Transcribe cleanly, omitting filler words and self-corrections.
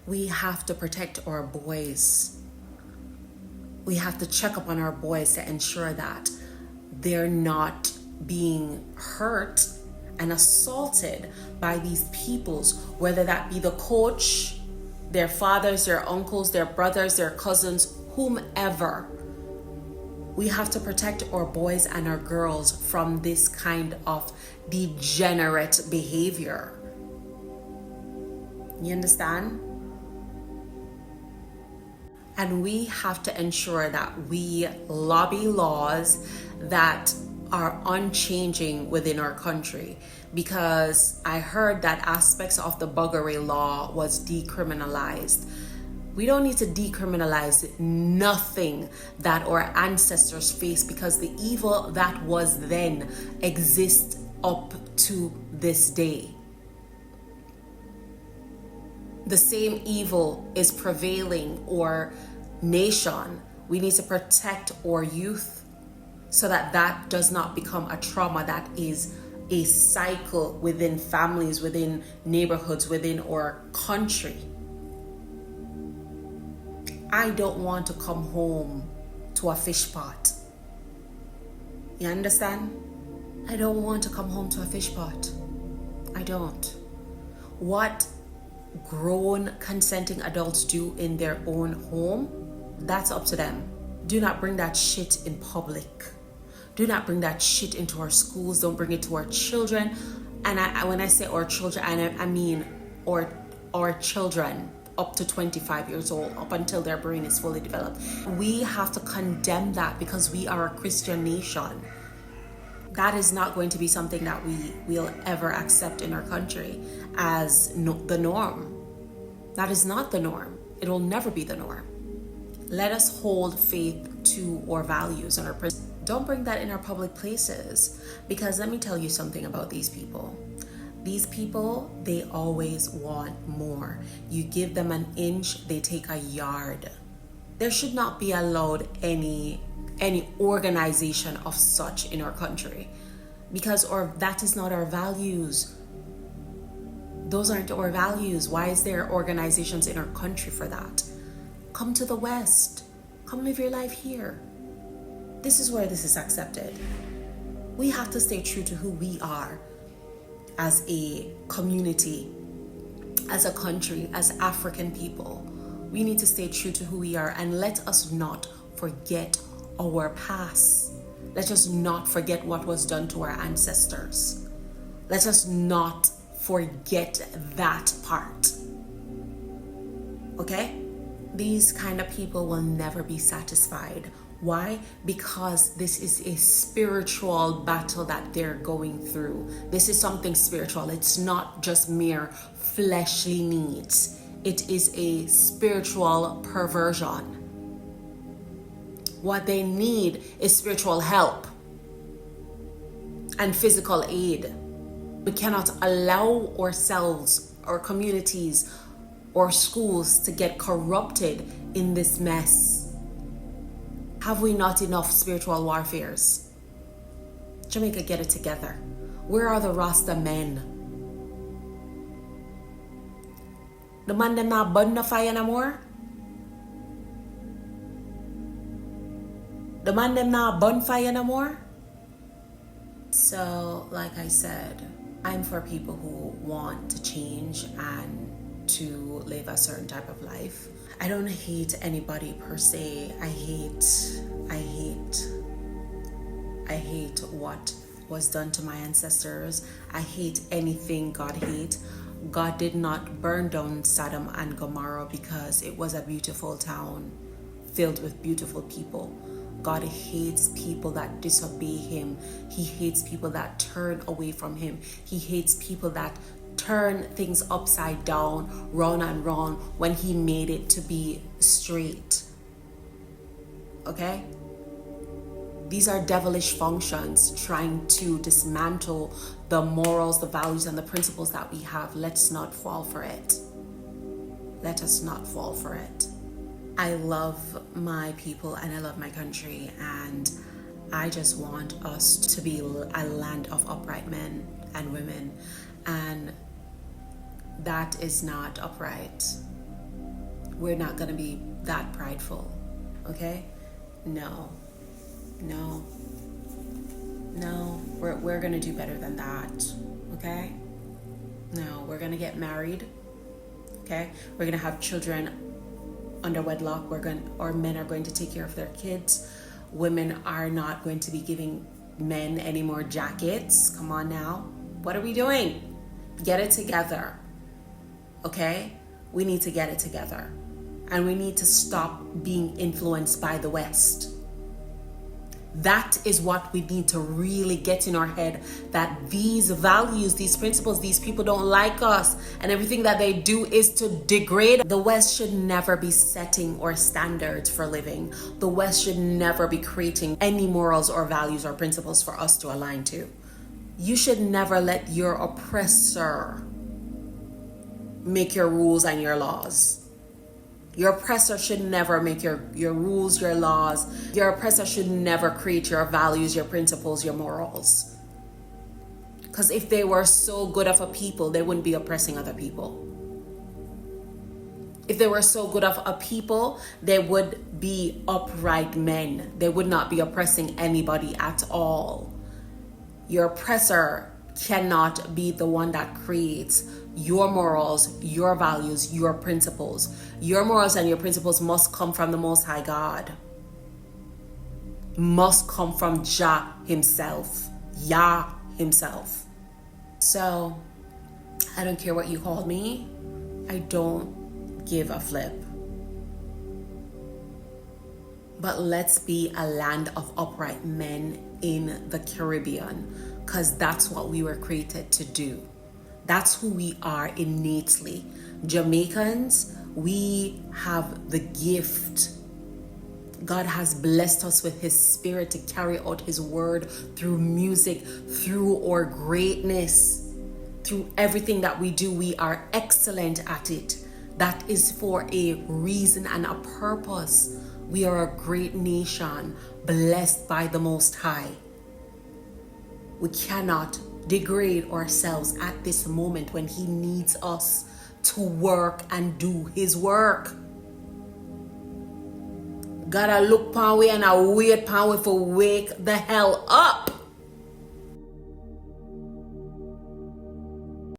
We have to protect our boys. We have to check up on our boys to ensure that they're not being hurt and assaulted by these peoples, whether that be the coach, their fathers, their uncles, their brothers, their cousins, whomever. We have to protect our boys and our girls from this kind of degenerate behavior. You understand? And we have to ensure that we lobby laws that are unchanging within our country, because I heard that aspects of the buggery law was decriminalized. We don't need to decriminalize nothing that our ancestors faced, because the evil that was then exists up to this day. The same evil is prevailing our nation. We need to protect our youth so that that does not become a trauma that is a cycle within families, within neighborhoods, within our country. I don't want to come home to a fish pot. You understand? I don't want to come home to a fish pot. I don't. What grown consenting adults do in their own home, that's up to them. Do not bring that shit in public. Do not bring that shit into our schools. Don't bring it to our children. And when I say our children, I mean our children up to 25 years old, up until their brain is fully developed. We have to condemn that because we are a Christian nation. That is not going to be something that we will ever accept in our country as the norm. That is not the norm. It will never be the norm. Let us hold faith to our values and our principles. Don't bring that in our public places, because let me tell you something about these people. These people, they always want more. You give them an inch, they take a yard. There should not be allowed any organization of such in our country, because that is not our values. Those aren't our values. Why is there organizations in our country for that? Come to the West. Come live your life here. This is where this is accepted. We have to stay true to who we are as a community, as a country, as African people. We need to stay true to who we are, and let us not forget our past. Let us not forget what was done to our ancestors. Let us not forget that part. Okay? These kind of people will never be satisfied. Why? Because this is a spiritual battle that they're going through. This is something spiritual. It's not just mere fleshly needs. It is a spiritual perversion. What they need is spiritual help and physical aid. We cannot allow ourselves, our communities, or schools to get corrupted in this mess. Have we not enough spiritual warfares? Jamaica, get it together. Where are the Rasta men? The man them not burn the fire no more? The man them not burn fire no more? So, like I said, I'm for people who want to change and to live a certain type of life. I don't hate anybody per se. I hate what was done to my ancestors. I hate anything God hates. God did not burn down Sodom and Gomorrah because it was a beautiful town filled with beautiful people. God hates people that disobey him. He hates people that turn away from him. He hates people that turn things upside down, round and round, when he made it to be straight. Okay? These are devilish functions trying to dismantle the morals, the values, and the principles that we have. Let's not fall for it. Let us not fall for it. I love my people and I love my country, and I just want us to be a land of upright men and women, and that is not upright. We're not going to be that prideful. Okay? No. We're going to do better than that. Okay? No, we're going to get married. Okay? We're going to have children under wedlock. Men are going to take care of their kids. Women are not going to be giving men any more jackets. Come on now. What are we doing? Get it together. Okay? We need to get it together. And we need to stop being influenced by the West. That is what we need to really get in our head, that these values, these principles, these people don't like us, and everything that they do is to degrade. The West should never be setting or standards for living. The West should never be creating any morals or values or principles for us to align to. You should never let your oppressor make your rules and your laws. Your oppressor should never make your rules, your laws. Your oppressor should never create your values, your principles, your morals. Because if they were so good of a people, they wouldn't be oppressing other people. If they were so good of a people, they would be upright men. They would not be oppressing anybody at all. Your oppressor cannot be the one that creates your morals, your values, your principles. Your morals and your principles must come from the Most High God. Must come from Jah himself. Yah himself. So, I don't care what you call me. I don't give a flip. But let's be a land of upright men in the Caribbean, because that's what we were created to do. That's who we are innately. Jamaicans, we have the gift. God has blessed us with his spirit to carry out his word through music, through our greatness, through everything that we do. We are excellent at it. That is for a reason and a purpose. We are a great nation, blessed by the Most High. We cannot degrade ourselves at this moment when he needs us to work and do his work. Gotta look pan we and I wait pan we for wake the hell up.